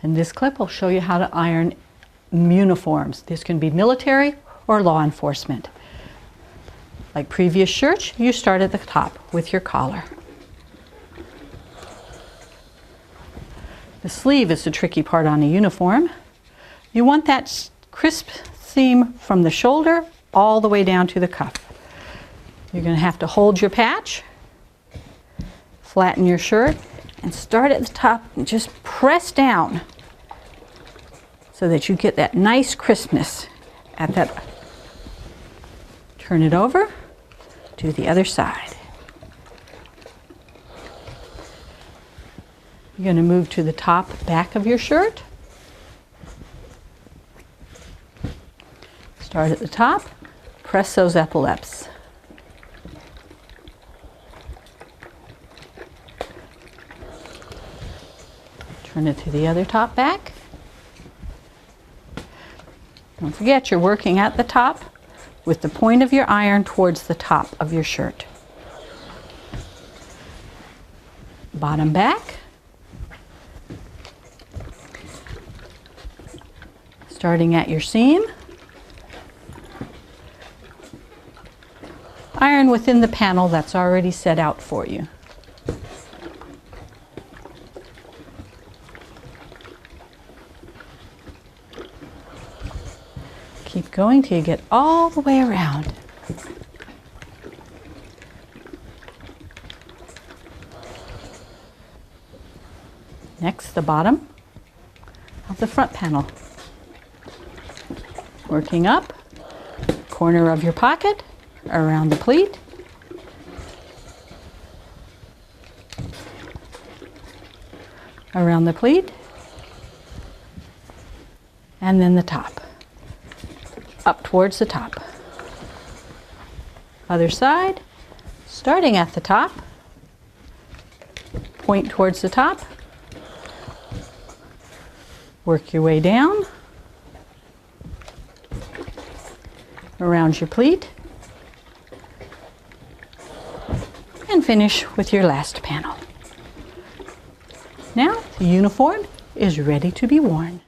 In this clip, I'll show you how to iron uniforms. This can be military or law enforcement. Like previous shirts, you start at the top with your collar. The sleeve is the tricky part on a uniform. You want that crisp seam from the shoulder all the way down to the cuff. You're going to have to hold your patch, flatten your shirt, and start at the top and just press down so that you get that nice crispness at that. Turn it over, do the other side. You're going to move to the top back of your shirt. Start at the top, press those epaulets. Turn it to the other top back. Don't forget, you're working at the top with the point of your iron towards the top of your shirt. Bottom back. Starting at your seam. Iron within the panel that's already set out for you. Keep going till you get all the way around. Next, the bottom of the front panel. Working up, corner of your pocket, around the pleat. Around the pleat. And then the top. Up towards the top. Other side, starting at the top, point towards the top, work your way down, around your pleat, and finish with your last panel. Now the uniform is ready to be worn.